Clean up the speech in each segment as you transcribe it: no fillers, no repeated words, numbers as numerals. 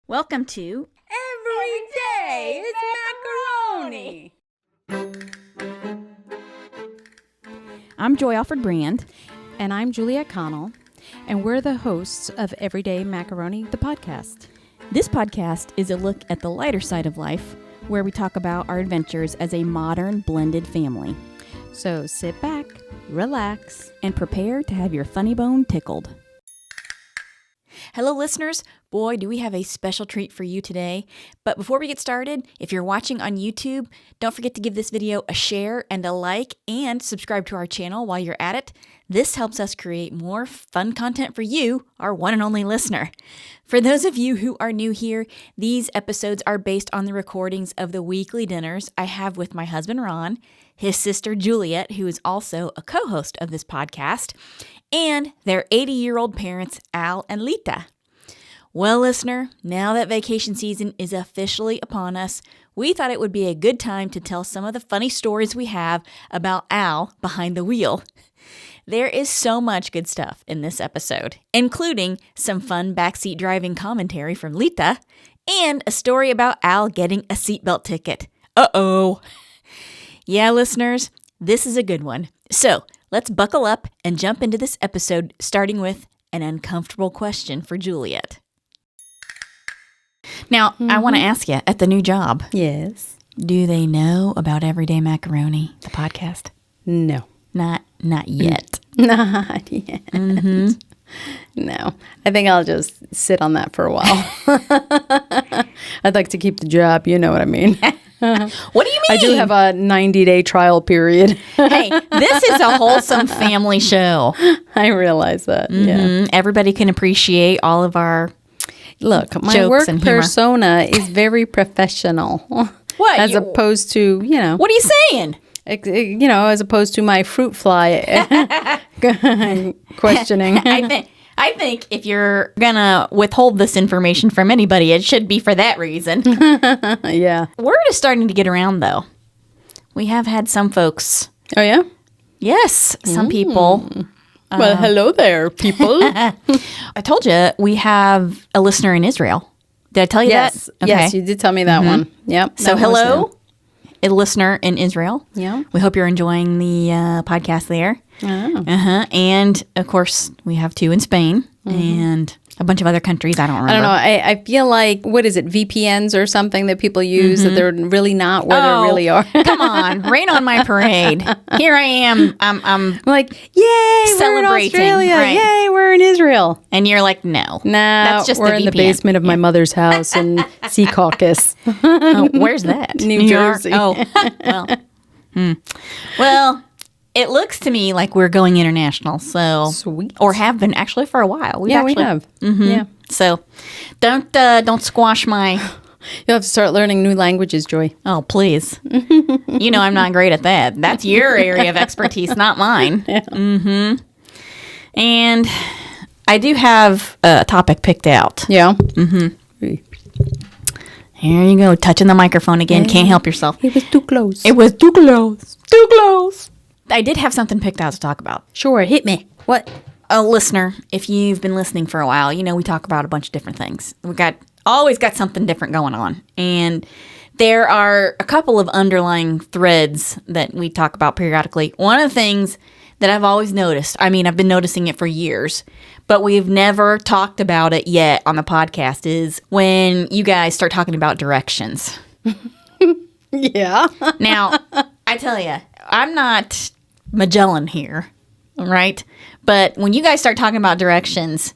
Welcome to Every Day is Macaroni. I'm Joy Alfred Brand. And I'm Juliet Connell, and we're the hosts of Everyday Macaroni, the podcast. This podcast is a look at the lighter side of life, where we talk about our adventures as a modern blended family. So sit back, relax, And prepare to have your funny bone tickled. Hello, listeners. Boy, do we have a special treat for you today. But before we get started, if you're watching on YouTube, don't forget to give this video a share and a like and subscribe to our channel while you're at it. This helps us create more fun content for you, our one and only listener. For those of you who are new here, these episodes are based on the recordings of the weekly dinners I have with my husband, Ron, his sister, Juliet, who is also a co-host of this podcast, and their 80-year-old parents, Al and Lita. Well, listener, now that vacation season is officially upon us, we thought it would be a good time to tell some of the funny stories we have about Al behind the wheel. There is so much good stuff in this episode, including some fun backseat driving commentary from Lita and a story about Al getting a seatbelt ticket. Uh-oh. Yeah, listeners, this is a good one. So let's buckle up and jump into this episode, starting with an uncomfortable question for Juliet. Now, I want to ask you, at the new job, Yes. do they know about Everyday Macaroni, the podcast? No. Not yet. Not yet. No. I think I'll just sit on that for a while. I'd like to keep the job, you know what I mean. What do you mean? I do have a 90-day trial period. Hey, this is a wholesome family show. I realize that, yeah. Everybody can appreciate all of our Look, my jokes work and humor. persona is very professional. What? As opposed to, What are you saying? as opposed to my fruit fly questioning. I think if you're gonna withhold this information from anybody, it should be for that reason. Yeah. Word is starting to get around, though. We have had some folks. Oh, yeah? Yes, some people. Well, hello there, people. I told you we have a listener in Israel. Did I tell you Yes. that? Yes, you did tell me that one. Yep. So hello, a listener in Israel. Yeah. We hope you're enjoying the podcast there. Oh. And of course, we have two in Spain and a bunch of other countries. I don't remember. I don't know. I feel like, what is it, VPNs or something that people use that they're really not where they really are. Come on, rain on my parade. Here I am. I'm like, yay, Celebrating, we're in Australia. right. Yay, we're in Israel. and you're like, no. No, that's just we're the in the VPN. basement of my mother's house in Sea Caucus. Oh, where's that? New York? Jersey. Oh, well. Well, it looks to me like we're going international. So, Sweet. or have been actually for a while. We have. Yeah. So, don't squash my. You'll have to start learning new languages, Joy. Oh, please. You know I'm not great at that. That's your area of expertise, not mine. Yeah. And I do have a topic picked out. Yeah. Here you go, touching the microphone again. Can't help yourself. It was too close. It was too close. Too close. I did have something picked out to talk about. Sure, hit me. What? A listener, if you've been listening for a while, you know we talk about a bunch of different things. Always got something different going on. And there are a couple of underlying threads that we talk about periodically. One of the things that I've always noticed, I've been noticing it for years, but we've never talked about it yet on the podcast, is when you guys start talking about directions. Yeah. Now, I tell you, I'm not Magellan here, right? But when you guys start talking about directions,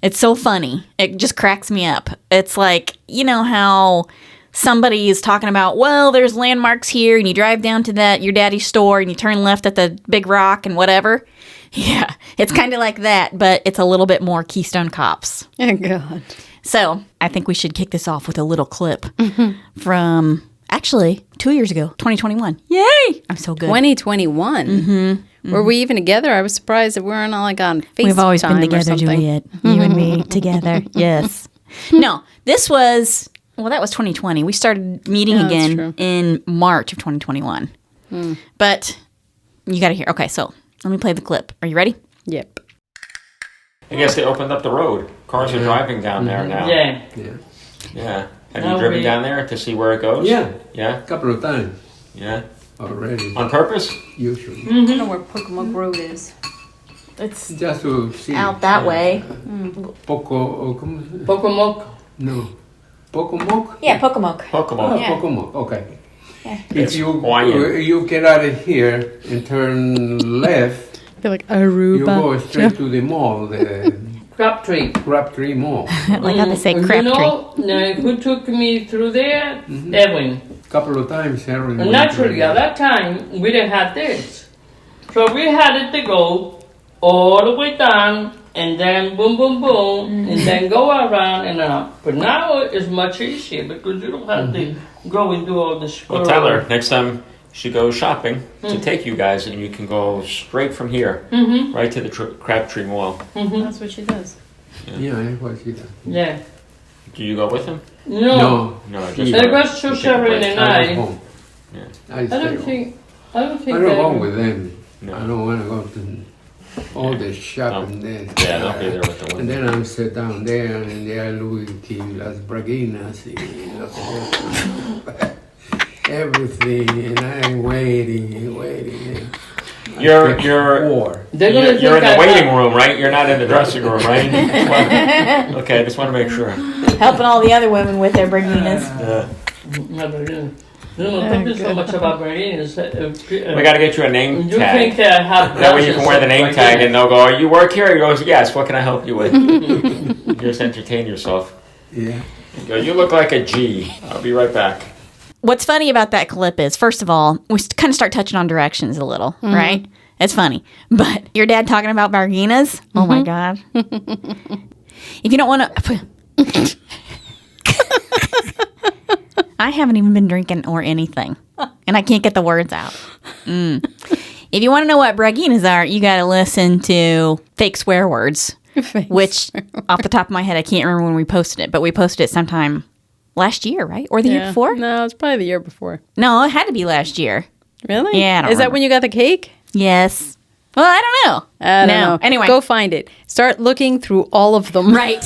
it's so funny. It just cracks me up. It's like, you know how somebody is talking about, well, there's landmarks here, and you drive down to your daddy's store, and you turn left at the big rock and whatever. Yeah, it's kind of like that, but it's a little bit more Keystone Cops. Oh, God. So I think we should kick this off with a little clip from, actually, 2 years ago, 2021. Yay! I'm so good. 2021? Were we even together? I was surprised that we weren't like on FaceTime. We've always been or together, something. Juliet. You and me together. Yes. No, this was, that was 2020. We started meeting that's again true. in March of 2021. But you got to hear. Okay, so let me play the clip. Are you ready? Yep. I guess they opened up the road. Cars are driving down there now. Yeah. Yeah. Have you driven down there to see where it goes? Yeah. Yeah? A couple of times Yeah. already. On purpose? Usually. I don't know where Pocomoke Road is. It's Just to see. out that way. ¿Cómo se dice? Pocomoke. No. Pocomoke? Yeah, Pocomoke. Pocomoke. Yeah. Pocomoke, okay. It's If you Hawaiian. you get out of here and turn left, They're like you go Aruba. straight to the mall, the Crabtree. Crabtree Mall. Like how they say You Crabtree. know, who took me through there? Edwin. Couple of times, Aaron. And naturally, at that time, we didn't have this. So we had it to go all the way down, and then boom, boom, boom, and then go around and up. But now it's much easier because you don't have to go and do all this. Well, tell her next time she goes shopping to take you guys, and you can go straight from here, right to the Crabtree Mall. That's what she does. Yeah, that's what she does. Yeah. Do you go with him? No. No, She- It was so You take a Sharon break. and I was I. home. Yeah. I stay home. I don't think I don't that. go with them. No. I don't want to go to all the shopping there. Yeah, they'll be there with the And women. then I'm sit down there and there Louis T. Las Braguinas y los everything, and I'm waiting. You're War. They're you're gonna in think the waiting room, right? You're not in the dressing room, right? Okay, I just want to make sure. Helping all the other women with their Briginas. No, but you don't think so much about Berlin. We got to get you a name You think tag. they have That way you can wear the name like tag that. and they'll go, you work here? You go, yes, what can I help you with? You just entertain yourself. Yeah. You go, you look like a G. I'll be right back. What's funny about that clip is, first of all, we kind of start touching on directions a little, right? It's funny. But your dad talking about Barginas? Oh my God. If you don't want to... I haven't even been drinking or anything. And I can't get the words out. If you want to know what Braginas are, you got to listen to Fake Swear Words. Which, off the top of my head, I can't remember when we posted it. But we posted it sometime last year, right? Or the year before? No, it's probably the year before. No, it had to be last year. Really? Yeah, I don't Is that remember. when you got the cake? Yes. Well, I don't know. I don't know. Anyway. Go find it. Start looking through all of them. Right.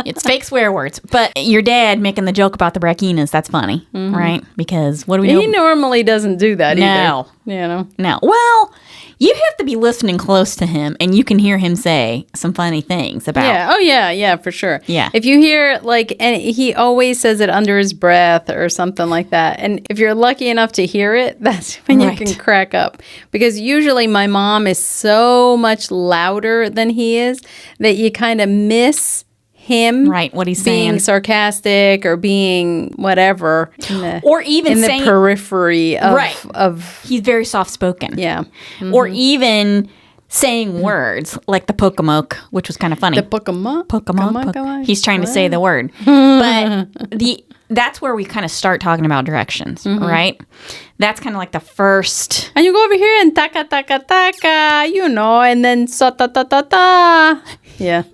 It's fake swear words. But your dad making the joke about the Brachinas, that's funny, right? Because what do we know? He normally doesn't do that No. either. You know? No. Well, you have to be listening close to him, and you can hear him say some funny things about... Yeah. Oh, yeah. Yeah, for sure. Yeah. If you hear, like, and he always says it under his breath or something like that. And if you're lucky enough to hear it, that's when Right. you can crack up. Because usually my mom is so much louder than he is that you kind of miss him. Right, what he's being saying. sarcastic or being whatever. In the, Or even in the saying... periphery of... Right. of He's very soft-spoken. yeah. Or even saying words like the Pocomoke, which was kind of funny. The Pocomoke. Pocomoke. He's trying to say the word. But that's where we kind of start talking about directions, right? That's kind of like the first... And you go over here and taka taka taka, you know, and then sa ta ta ta ta. Yeah.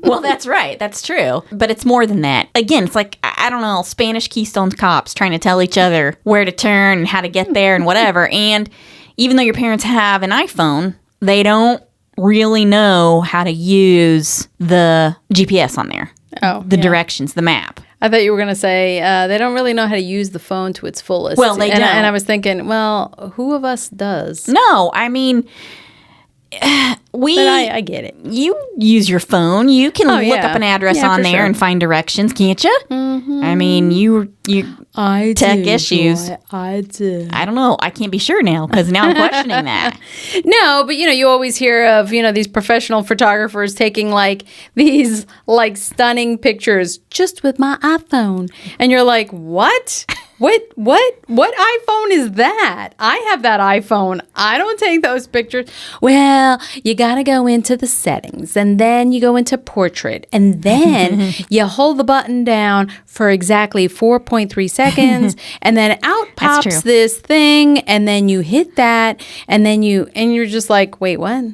Well, that's right. That's true. But it's more than that. Again, it's like, I don't know, Spanish Keystone cops trying to tell each other where to turn and how to get there and whatever. And even though your parents have an iPhone, they don't really know how to use the GPS on there. Oh, The yeah. directions, the map. I thought you were going to say they don't really know how to use the phone to its fullest. Well, they and don't. And I was thinking, well, who of us does? No, I mean... But I get it. You use your phone. You can look yeah. up an address Yeah, on for there sure. and find directions, can't you? Mm-hmm. I mean, you I tech issues. I do. I don't know. I can't be sure now because now I'm questioning that. No, but you always hear of, these professional photographers taking like these like stunning pictures just with my iPhone. And you're like, what? What iPhone is that? I have that iPhone. I don't take those pictures. Well, you got to go into the settings and then you go into portrait and then you hold the button down for exactly 4.3 seconds and then out That's true. pops this thing and then you hit that and then you're just like, wait, what?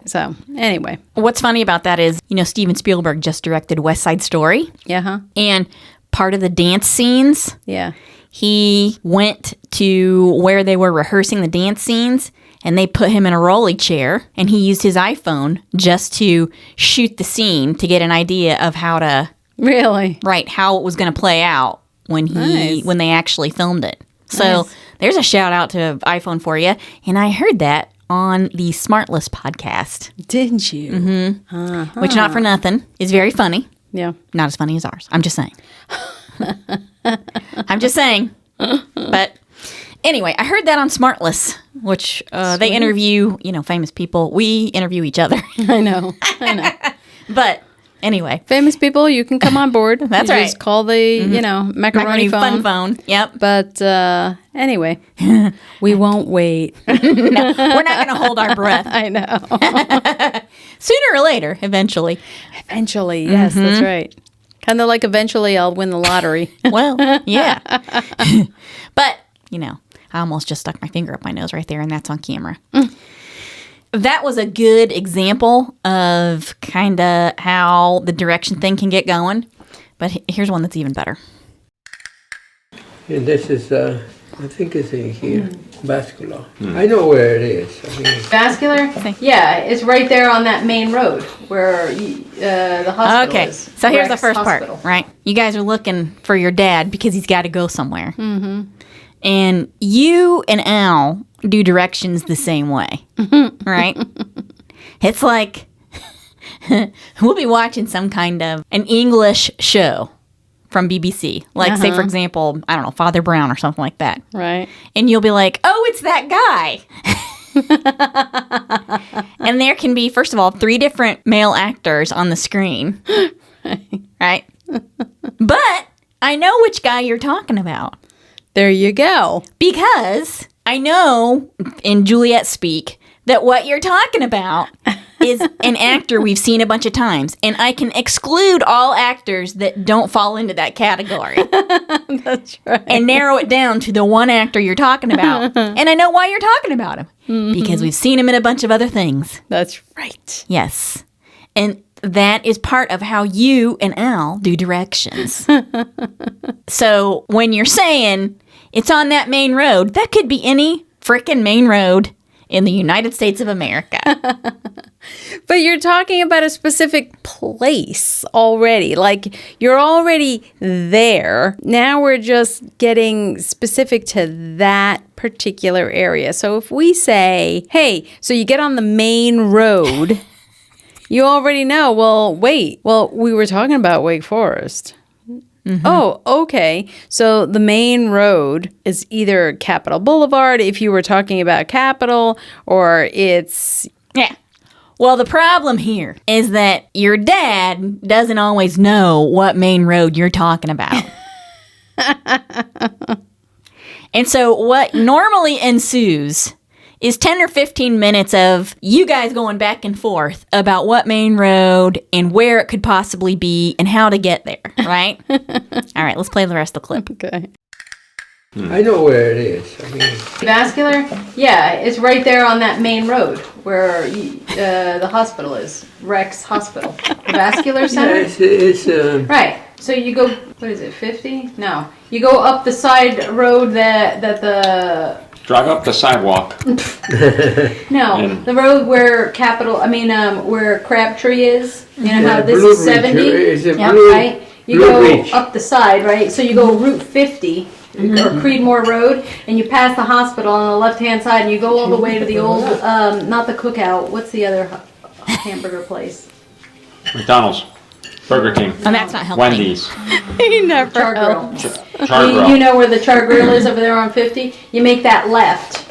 So anyway. What's funny about that is, Steven Spielberg just directed West Side Story. Yeah, huh? And part of the dance scenes, Yeah. he went to where they were rehearsing the dance scenes and they put him in a rolly chair and he used his iPhone just to shoot the scene to get an idea of how to Really? right, how it was going to play out when Nice. when they actually filmed it. So Nice. there's a shout out to iPhone for you. And I heard that on the Smartless podcast, Did you? Mm-hmm. which not for nothing is very funny. Yeah. Not as funny as ours. I'm just saying. I'm just saying. But anyway, I heard that on Smartless, which they interview, famous people. We interview each other. I know. But anyway, Famous people, you can come on board. That's You right. Just call the, macaroni phone. fun phone. Yep. But anyway, we won't wait. We're not going to hold our breath. I know. Sooner or later, eventually. Eventually, yes, that's right. Kind of like eventually I'll win the lottery. Well, yeah. But, I almost just stuck my finger up my nose right there, and that's on camera. That was a good example of kind of how the direction thing can get going. But here's one that's even better. And this is, I think it's in here, vascular. I know where it is. I mean, Vascular? Yeah, it's right there on that main road where the hospital Okay, is. so here's the Rex first Hospital. part, right? You guys are looking for your dad because he's got to go somewhere. Mm-hmm. And you and Al do directions the same way, right? It's like we'll be watching some kind of an English show from BBC. Like, say, for example, I don't know, Father Brown or something like that. Right. And you'll be like, oh, it's that guy. And there can be, first of all, 3 different male actors on the screen. Right? But I know which guy you're talking about. There you go. Because I know, in Juliet speak, that what you're talking about is an actor we've seen a bunch of times. And I can exclude all actors that don't fall into that category. That's right. And narrow it down to the one actor you're talking about. And I know why you're talking about him. Because we've seen him in a bunch of other things. That's right. Yes. And that is part of how you and Al do directions. So when you're saying it's on that main road, that could be any frickin' main road in the United States of America. But you're talking about a specific place already. Like, you're already there. Now we're just getting specific to that particular area. So if we say, hey, so you get on the main road, you already know, well, wait. Well, we were talking about Wake Forest. Oh, okay. So the main road is either Capitol Boulevard, if you were talking about Capitol, or it's... Yeah. Well, the problem here is that your dad doesn't always know what main road you're talking about. And so what normally ensues is 10 or 15 minutes of you guys going back and forth about what main road and where it could possibly be and how to get there, right? All right, let's play the rest of the clip. Okay. I know where it is. I mean, Vascular? Yeah, it's right there on that main road where the hospital is. Rex Hospital. The Vascular yeah, Center? it's Right. So you go, what is it, 50? No. You go up the side road that the... Drive up the sidewalk. No, the road where where Crabtree is. You know how this Blue is 70? Ridge. It's a Yeah, Blue, Right? You Blue go Ridge. up the side, right? So you go Route 50 or Creedmoor Road, and you pass the hospital on the left-hand side, and you go all the way to the old, not the Cookout. What's the other hamburger place? McDonald's. Burger King. And that's not helping. Wendy's. He never Char Grill. Char Grill. You know where the Char Grill is over there on 50? You make that left,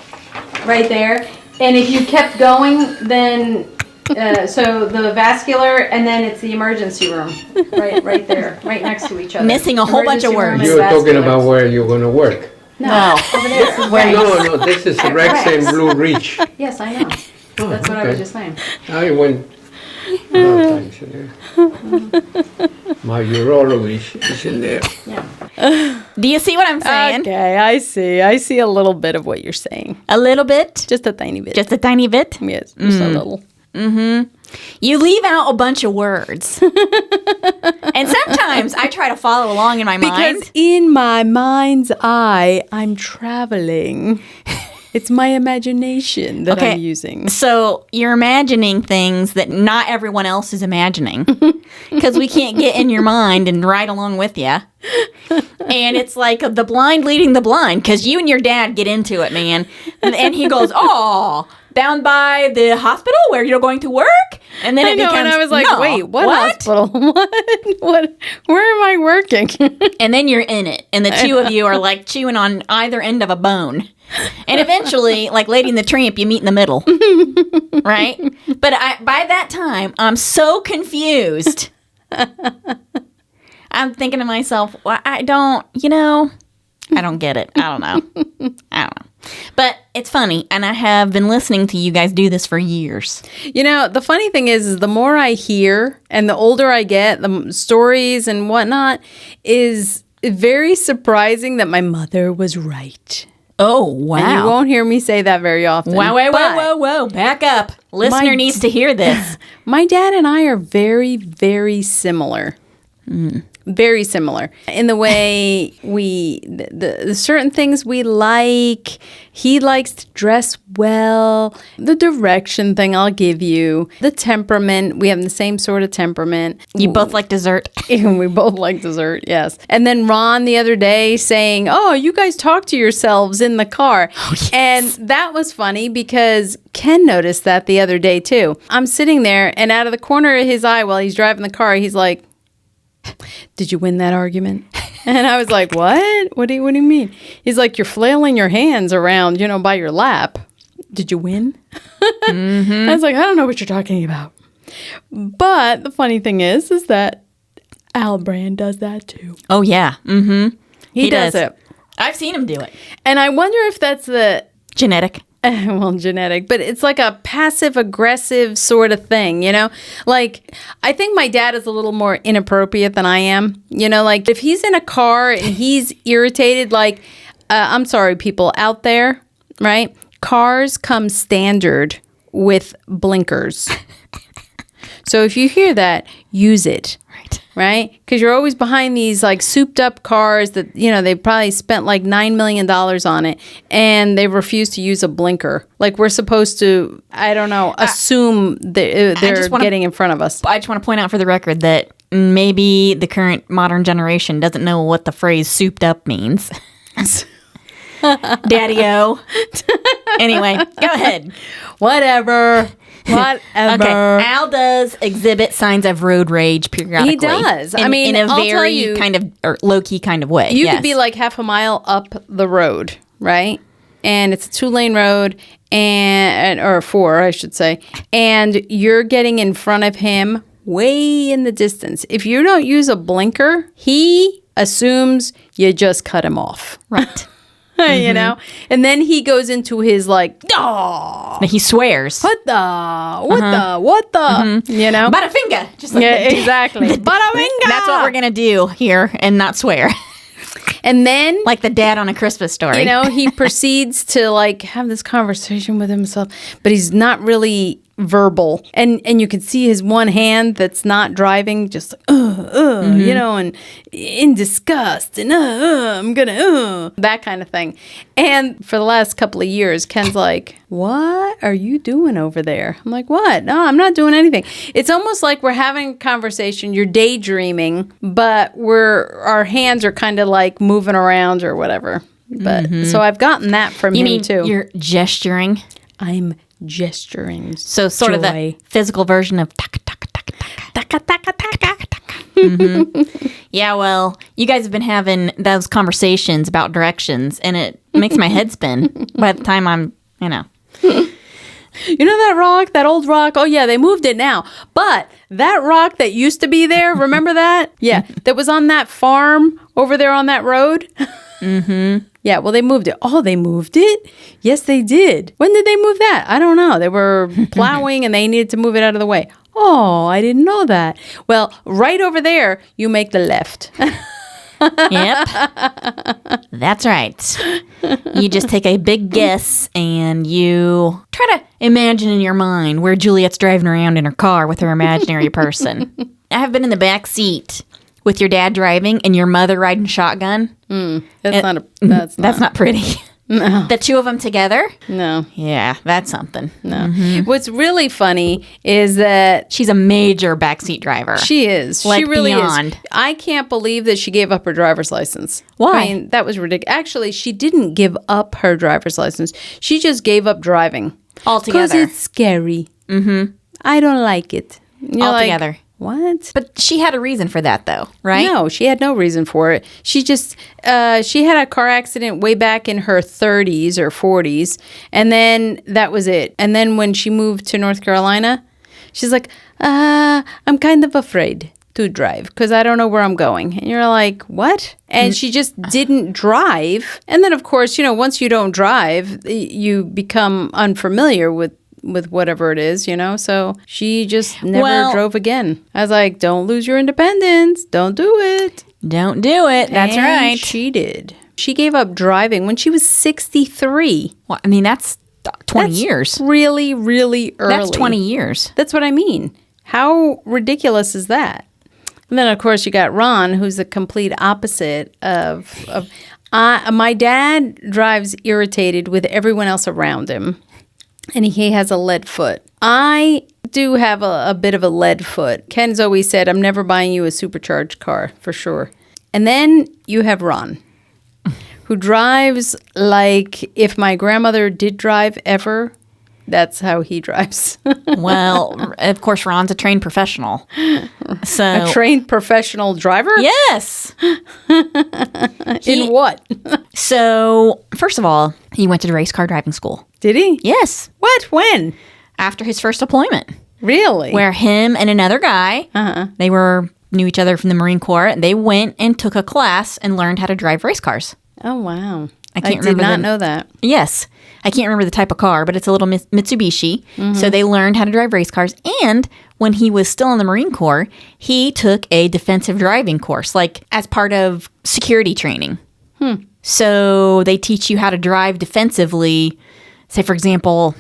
right there. And if you kept going, then, so the vascular, and then it's the emergency room, right there, right next to each other. Missing a whole bunch of Emergency room words. and You're talking vascular. about where you're going to work. No, over there. Right. No, this is Rex and Blue Ridge. Yes, I know. That's what I was just saying. I went a lot of times in there. My urologist is in there. Do you see what I'm saying? Okay, I see. I see a little bit of what you're saying. A little bit? Just a tiny bit. Just a tiny bit? yes, just a little. You leave out a bunch of words. And sometimes I try to follow along in my mind. Because in my mind's eye, I'm traveling. It's my imagination that Okay. I'm using. So you're imagining things that not everyone else is imagining because we can't get in your mind and ride along with you. And it's like the blind leading the blind because you and your dad get into it, man. And he goes, oh, down by the hospital where you're going to work? And then I it know, becomes, and I was like, no, wait, what hospital? What? Where am I working? And then you're in it. And the two of you are like chewing on either end of a bone. And eventually, like Lady and the Tramp, you meet in the middle. Right? But by that time, I'm so confused. I'm thinking to myself, well, I don't get it. I don't know. But it's funny, and I have been listening to you guys do this for years. You know, the funny thing is the more I hear and the older I get, the stories and whatnot, is very surprising that my mother was right. Oh, wow. And you won't hear me say that very often. Wow, whoa, But whoa, whoa, whoa. Back up. Listener needs to hear this. my dad and I are very, very similar. Very similar in the way the certain things we like. He likes to dress well. The direction thing I'll give you. The temperament. We have the same sort of temperament. You both like dessert. And we both like dessert, yes. And then Ron the other day saying, oh, you guys talk to yourselves in the car. Oh, yes. And that was funny because Ken noticed that the other day too. I'm sitting there and out of the corner of his eye while he's driving the car, he's like, did you win that argument? And I was like, what? What do you mean? He's like, you're flailing your hands around, by your lap. Did you win? I was like, I don't know what you're talking about. But the funny thing is that Al Brand does that too. Oh, yeah. Mm-hmm. He does it. I've seen him do it. And I wonder if that's the... Genetic. Well, genetic, but it's like a passive aggressive sort of thing, Like, I think my dad is a little more inappropriate than I am. Like if he's in a car and he's irritated, like, I'm sorry, people out there, right? Cars come standard with blinkers. So if you hear that, use it. Right? Because you're always behind these like souped up cars that, they probably spent like $9 million on it and they refuse to use a blinker. Like we're supposed to, I don't know, assume that they're getting in front of us. I just want to point out for the record that maybe the current modern generation doesn't know what the phrase souped up means. Daddy-o. Anyway, go ahead. Whatever. Okay, Al does exhibit signs of road rage periodically. He does. In a very kind of or low-key kind of way. You could be like half a mile up the road, right? And it's a 2-lane road, or 4, I should say. And you're getting in front of him way in the distance. If you don't use a blinker, he assumes you just cut him off. Right. And then he goes into his like, oh, he swears. What the, Butterfinger. Just like exactly. Butterfinger. That's what we're going to do here and not swear. And then, like the dad on A Christmas Story. He proceeds to like have this conversation with himself, but he's not really verbal. And you can see his one hand that's not driving, just and in disgust and I'm gonna that kind of thing. And for the last couple of years, Ken's like, what are you doing over there? I'm like, what? No, I'm not doing anything. It's almost like we're having a conversation, you're daydreaming, but our hands are kind of like moving around or whatever. But so I've gotten that from him too. You're gesturing? I'm gesturing. So sort of the physical version of taka taka taka taka taka taka taka taka. Yeah, well, you guys have been having those conversations about directions, and it makes my head spin by the time I'm, You know that rock, that old rock? Oh, yeah, they moved it now. But that rock that used to be there, remember that? Yeah, that was on that farm over there on that road. Yeah, well, they moved it. Oh, they moved it? Yes, they did. When did they move that? I don't know. They were plowing and they needed to move it out of the way. Oh, I didn't know that. Well, right over there, you make the left. Yep. That's right. You just take a big guess and you try to imagine in your mind where Juliet's driving around in her car with her imaginary person. I have been in the back seat with your dad driving and your mother riding shotgun. That's not not pretty. No. The two of them together? No. Yeah, that's something. No. What's really funny is that She's a major backseat driver. she is. Like, she really beyond. is. I can't believe that she gave up her driver's license. Why? I mean, that was ridiculous. Actually, she didn't give up her driver's license. She just gave up driving. Altogether. Because it's scary. Mm-hmm. I don't like it. You're Altogether. Like, what? But she had a reason for that, though, right? No, she had no reason for it. She just, she had a car accident way back in her 30s or 40s, and then that was it. And then when she moved to North Carolina, she's like, I'm kind of afraid to drive because I don't know where I'm going. And you're like, what? And she just didn't drive. And then, of course, you know, once you don't drive, you become unfamiliar with whatever it is, you know? So she just never drove again. I was like, don't lose your independence. Don't do it. Don't do it. That's And right. She did. She gave up driving when she was 63. Well, I mean, that's 20 That's years. Really, really early. That's 20 years. That's what I mean. How ridiculous is that? And then, of course, you got Ron, who's the complete opposite of my dad drives irritated with everyone else around him. And he has a lead foot. I do have a bit of a lead foot. Ken's always said, I'm never buying you a supercharged car, for sure. And then you have Ron, who drives like if my grandmother did drive ever, that's how he drives. Well, of course, Ron's a trained professional. So A trained professional driver? yes. In what? So, first of all, he went to race car driving school. Did he? Yes. What? When? After his first deployment, Really? where him and another guy, they knew each other from the Marine Corps. They went and took a class and learned how to drive race cars. Oh, wow. I can't did remember not the- know that. Yes. I can't remember the type of car, but it's a little Mitsubishi. So they learned how to drive race cars. And when he was still in the Marine Corps, he took a defensive driving course, like as part of security training. So they teach you how to drive defensively. Say, for example,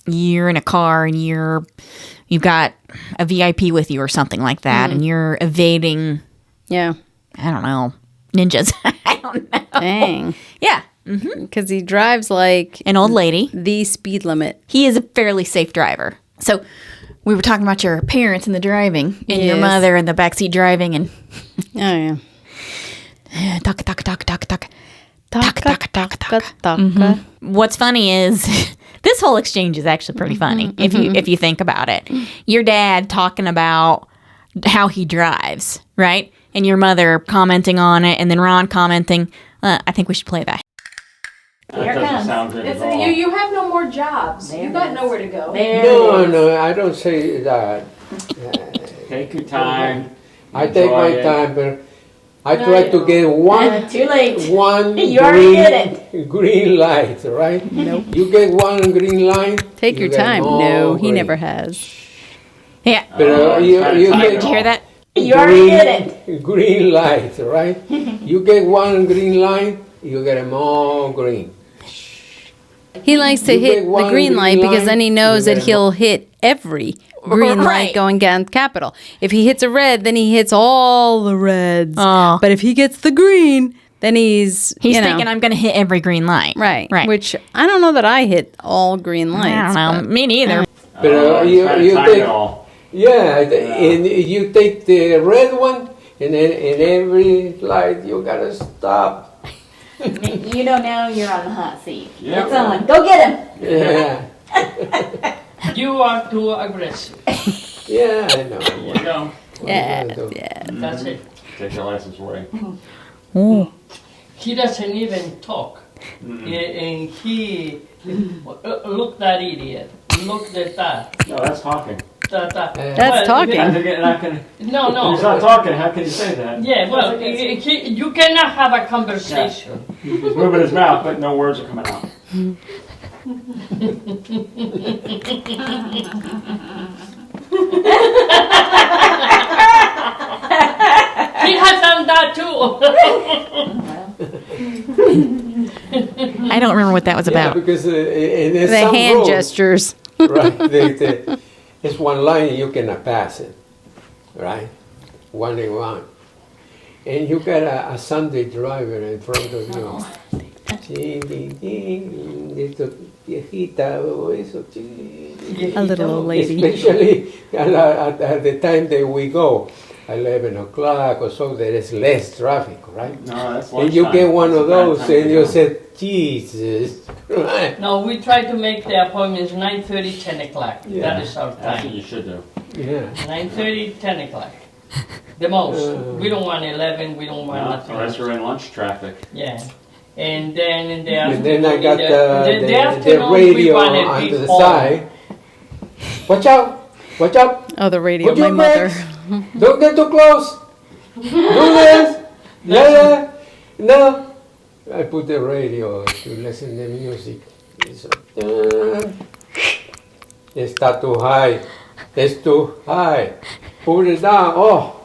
you're in a car and you've got a VIP with you or something like that, and you're evading, Yeah. I don't know, ninjas. I don't know. Dang. Yeah. Because he drives like An old lady. the speed limit. He is a fairly safe driver. So we were talking about your parents and the driving and your Yes. mother and the backseat driving and Oh, yeah. talk. Taka. What's funny is this whole exchange is actually pretty funny if you think about it. Your dad talking about how he drives, right? And your mother commenting on it, and then Ron commenting, I think we should play that. That doesn't sound good at all. You have no more jobs. You got nowhere to go. No, I don't say that. Take your time. I take my Enjoy it. time, but I try to get one Too late. one You already did green light, right? Nope. You get one green light. Take you your get time. all No, he green. never has. Yeah. But you Did you hear that? You already did it. Green light, right? You get one green light, you get them all green. He likes to You hit get the one green light because then he line, knows you that get he'll hit every green light Right. going down Capitol. If he hits a red, then he hits all the reds. Oh. But if he gets the green, then he's Thinking I'm going to hit every green light. right. Right. Which I don't know that I hit all green lights. I don't know. but- Me neither. But you time take, it all. and you take the red one, and then in every light you gotta stop. You know now you're on the hot seat. Yeah. It's on. Go get him. Yeah, You are too aggressive. yeah, I know. There you go. Yeah, What are you gonna do? yeah. That's it. Take your license away. He doesn't even talk. And he, look that idiot. Look at that. No, that's talking. That's talking. No. He's not talking. How can you say that? Yeah, well, you cannot have a conversation. He's moving his mouth, but no words are coming out. He has done that too. I don't remember what that was Yeah, about. because in The some hand roads, gestures. right? It's one line you cannot pass it, right? One in one, and you got a Sunday driver in front of you. Chin, chin, chin, esto, viejita, o eso, chin. A little old lady. Especially at the time that we go, 11 o'clock or so, there is less traffic, right? No, that's And you get one of those and you said, Jesus Christ. No, we try to make the appointments 9:30, 10 o'clock. Yeah. That is our That's what time. you should do. Yeah. 9:30, 10 o'clock. The most. We don't want 11, we don't want Well, nothing. unless you're in lunch traffic. Yeah. And then in the And afternoon, then I got the afternoon, radio we want it on the before. side. Watch out! Watch out! Oh, the radio, Put my your mother. brakes. Don't get too close. Do this. Yeah. No. I put the radio to listen to music. It's Está too high. It's too high. Put it down. Oh,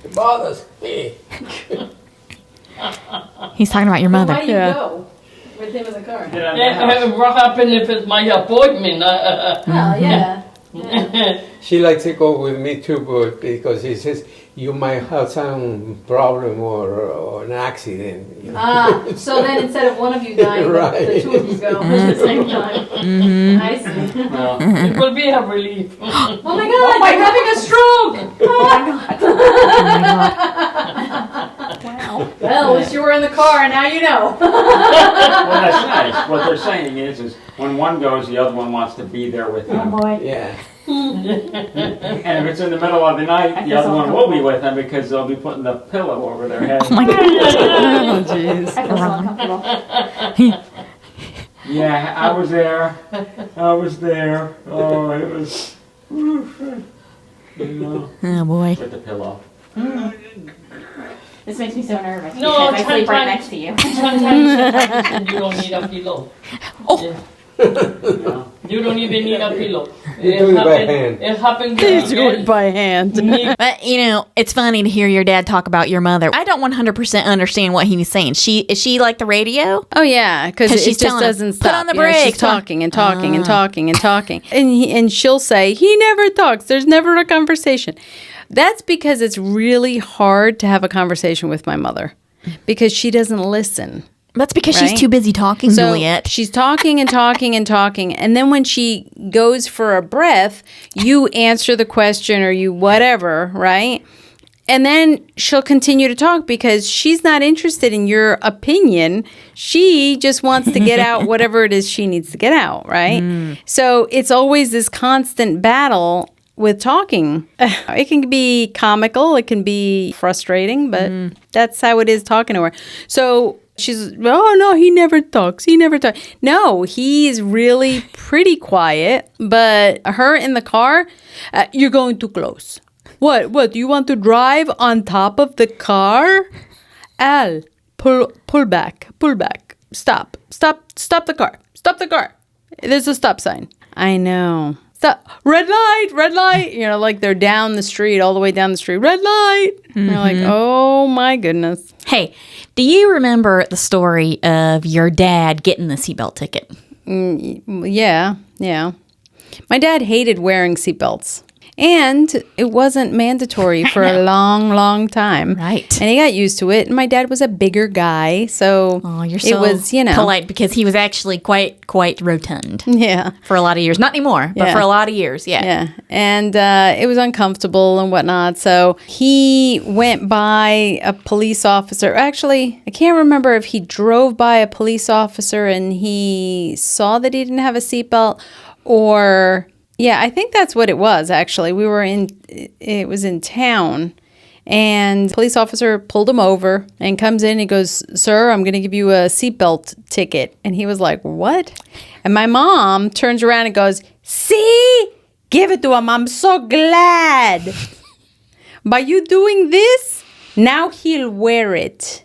it bothers me. He's talking about your mother. Why do you go with him in the car? Get out of the house. What happened if it's my appointment? Well, yeah. She likes to go with me too, but because he says you might have some problem or an accident. You know? So then instead of one of you dying, Right. the two of you go at the same time. I see. Well, It will be a relief. Oh my God, you're having a stroke! Wow. Well, at least you were in the car and now you know. well, that's nice. What they're saying is when one goes, the other one wants to be there with them. boy. Yeah. And if it's in the middle of the night, the other one will be with them because they'll be putting the pillow over their head. Oh my God. Oh, jeez. I feel so uncomfortable. Yeah, I was there. Oh, it was. You know, Oh boy. with the pillow. This makes me so nervous No, because I sleep right sometimes- next to you. Sometimes you don't need a pillow. Oh. Yeah. You don't even need a pillow. You do it by hand. It happened. Please do it by hand. But you know, it's funny to hear your dad talk about your mother. I don't 100% understand what he was saying. Is she like the radio? Oh yeah, because 'Cause it she's just telling him, doesn't "Put stop. on the You know, she's brakes, put on-" talking and talking and talking and talking, and she'll say he never talks. There's never a conversation. That's because it's really hard to have a conversation with my mother because she doesn't listen. That's because Right? she's too busy talking, So Juliet. she's talking and talking and talking, and then when she goes for a breath, you answer the question or you whatever, right? And then she'll continue to talk because she's not interested in your opinion. She just wants to get out whatever it is she needs to get out, right? So it's always this constant battle with talking. It can be comical, it can be frustrating, but that's how it is talking to her. So she's, oh no, he never talks. No, he's really pretty quiet, but her in the car, you're going too close. What, do you want to drive on top of the car? Al, pull back. Stop the car. There's a stop sign. I know. Stop. Red light. You know, like they're down the street, all the way down the street. Red light. And you're like, oh my goodness. Hey, do you remember the story of your dad getting the seatbelt ticket? Yeah. My dad hated wearing seatbelts. And it wasn't mandatory for a long time. Right. And he got used to it. And my dad was a bigger guy. So Oh, you're it so was, you know. polite because he was actually quite rotund Yeah. for a lot of years. Not anymore, but Yeah. for a lot of years. Yeah. Yeah. And it was uncomfortable and whatnot. So he went by a police officer. Actually, I can't remember if he drove by a police officer and he saw that he didn't have a seatbelt or... Yeah, I think that's what it was, actually. It was in town, and the police officer pulled him over and comes in and goes, "Sir, I'm going to give you a seatbelt ticket." And he was like, "What?" And my mom turns around and goes, "See? Give it to him. I'm so glad. By you doing this, now he'll wear it."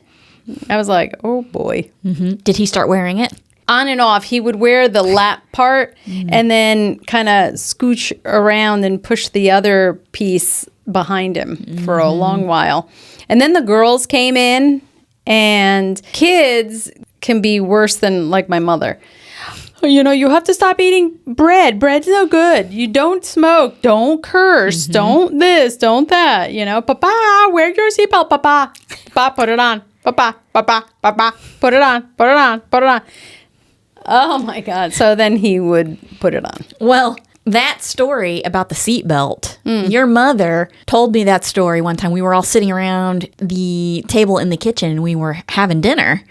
I was like, oh boy. Did he start wearing it? On and off, he would wear the lap part and then kind of scooch around and push the other piece behind him for a long while. And then the girls came in, and kids can be worse than like my mother. You know, you have to stop eating bread. Bread's no good. You don't smoke. Don't curse. Don't this. Don't that. You know, Papa, wear your seatbelt, Papa. Papa, put it on. Papa, papa, papa, put it on, put it on, put it on. Oh my God. So then he would put it on. Well, that story about the seatbelt, your mother told me that story one time. We were all sitting around the table in the kitchen and we were having dinner.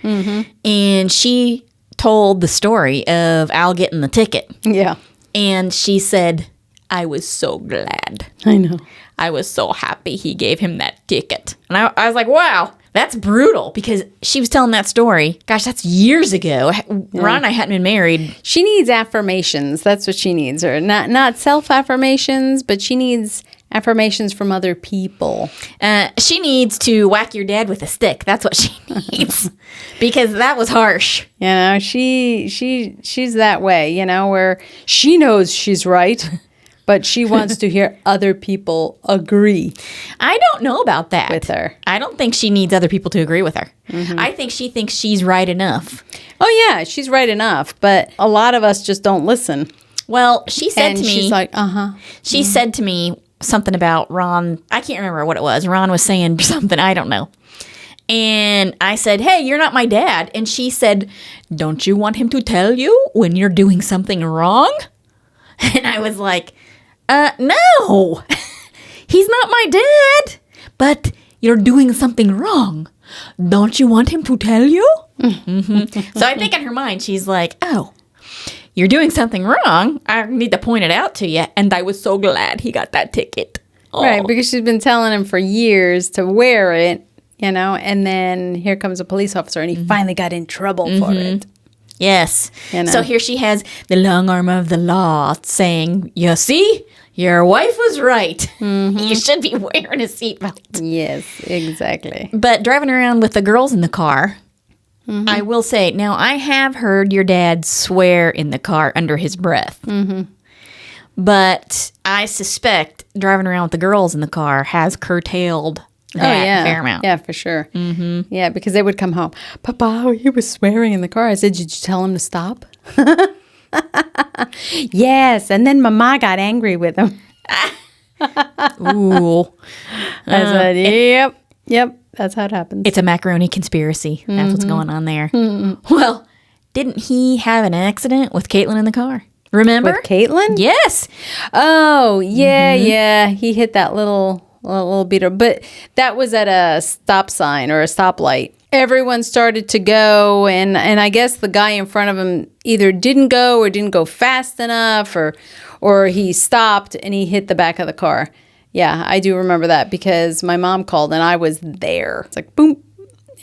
And she told the story of Al getting the ticket. Yeah. And she said, I was so glad. I know. I was so happy he gave him that ticket. And I was like, wow, that's brutal, because she was telling that story. Gosh, that's years ago. Ron and I hadn't been married. She needs affirmations. That's what she needs. Or not self-affirmations, but she needs affirmations from other people. She needs to whack your dad with a stick. That's what she needs. Because that was harsh. You know, she's that way, you know, where she knows she's right, but she wants to hear other people agree. I don't know about that. With her. I don't think she needs other people to agree with her. I think she thinks she's right enough. Oh, yeah, she's right enough, but a lot of us just don't listen. Well, she said to me... she's like, uh-huh. She said to me something about Ron. I can't remember what it was. Ron was saying something. I don't know. And I said, hey, you're not my dad. And she said, don't you want him to tell you when you're doing something wrong? And I was like, no, he's not my dad, but you're doing something wrong. Don't you want him to tell you? So I think in her mind, she's like, oh, you're doing something wrong. I need to point it out to you. And I was so glad he got that ticket. Oh. Right, because she's been telling him for years to wear it, you know, and then here comes a police officer and he finally got in trouble for it. Yes. You know. So here she has the long arm of the law saying, you see, your wife was right. You should be wearing a seatbelt. Yes, exactly. But driving around with the girls in the car, I will say, now I have heard your dad swear in the car under his breath. But I suspect driving around with the girls in the car has curtailed that fair amount. Yeah, for sure. Yeah, because they would come home. Papa, he was swearing in the car. I said, did you tell him to stop? Yes, and then Mama got angry with him. Ooh. I said, yep, that's how it happens. It's a macaroni conspiracy. That's what's going on there. Well, didn't he have an accident with Caitlin in the car? Remember? With Caitlin? Yes. Oh, yeah. He hit that little beater. But that was at a stop sign or a stoplight. Everyone started to go, and I guess the guy in front of him either didn't go fast enough, or he stopped and he hit the back of the car. Yeah, I do remember that because my mom called and I was there. It's like, boom.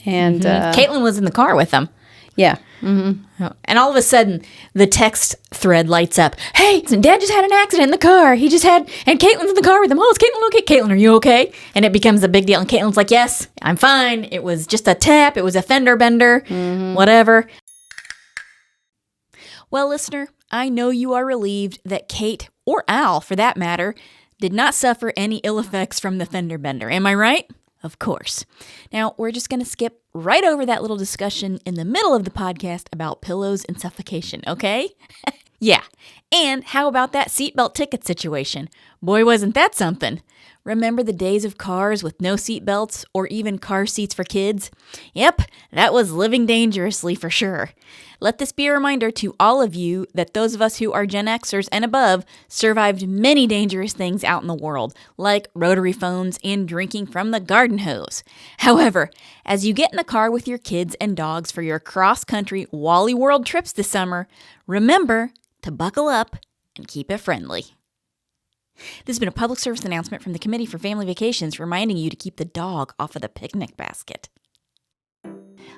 And Caitlin was in the car with them. Yeah. And all of a sudden, the text thread lights up. Hey, Dad just had an accident in the car. And Caitlin's in the car with him. Oh, is Caitlin okay? Caitlin, are you okay? And it becomes a big deal. And Caitlin's like, yes, I'm fine. It was just a tap. It was a fender bender, whatever. Well, listener, I know you are relieved that Kate, or Al for that matter, did not suffer any ill effects from the fender bender. Am I right? Of course. Now, we're just going to skip right over that little discussion in the middle of the podcast about pillows and suffocation, okay? Yeah. And how about that seatbelt ticket situation? Boy, wasn't that something. Remember the days of cars with no seatbelts or even car seats for kids? Yep, that was living dangerously for sure. Let this be a reminder to all of you that those of us who are Gen Xers and above survived many dangerous things out in the world, like rotary phones and drinking from the garden hose. However, as you get in the car with your kids and dogs for your cross-country Wally World trips this summer, remember to buckle up and keep it friendly. This has been a public service announcement from the Committee for Family Vacations reminding you to keep the dog off of the picnic basket.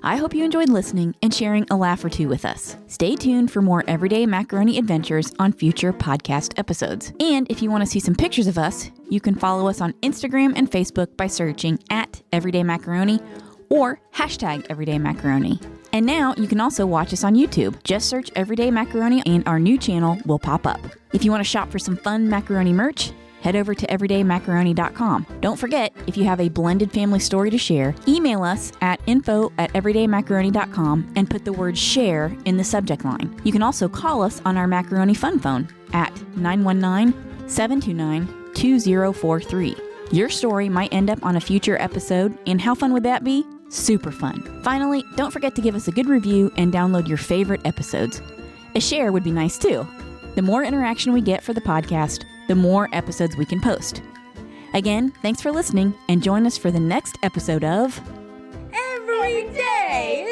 I hope you enjoyed listening and sharing a laugh or two with us. Stay tuned for more Everyday Macaroni adventures on future podcast episodes. And if you want to see some pictures of us, you can follow us on Instagram and Facebook by searching @EverydayMacaroni or #EverydayMacaroni. And now you can also watch us on YouTube. Just search Everyday Macaroni and our new channel will pop up. If you want to shop for some fun macaroni merch, head over to everydaymacaroni.com. Don't forget, if you have a blended family story to share, email us at info@everydaymacaroni.com and put the word share in the subject line. You can also call us on our Macaroni Fun Phone at 919-729-2043. Your story might end up on a future episode, and how fun would that be? Super fun. Finally, don't forget to give us a good review and download your favorite episodes. A share would be nice too. The more interaction we get for the podcast, the more episodes we can post. Again, thanks for listening, and join us for the next episode of Every day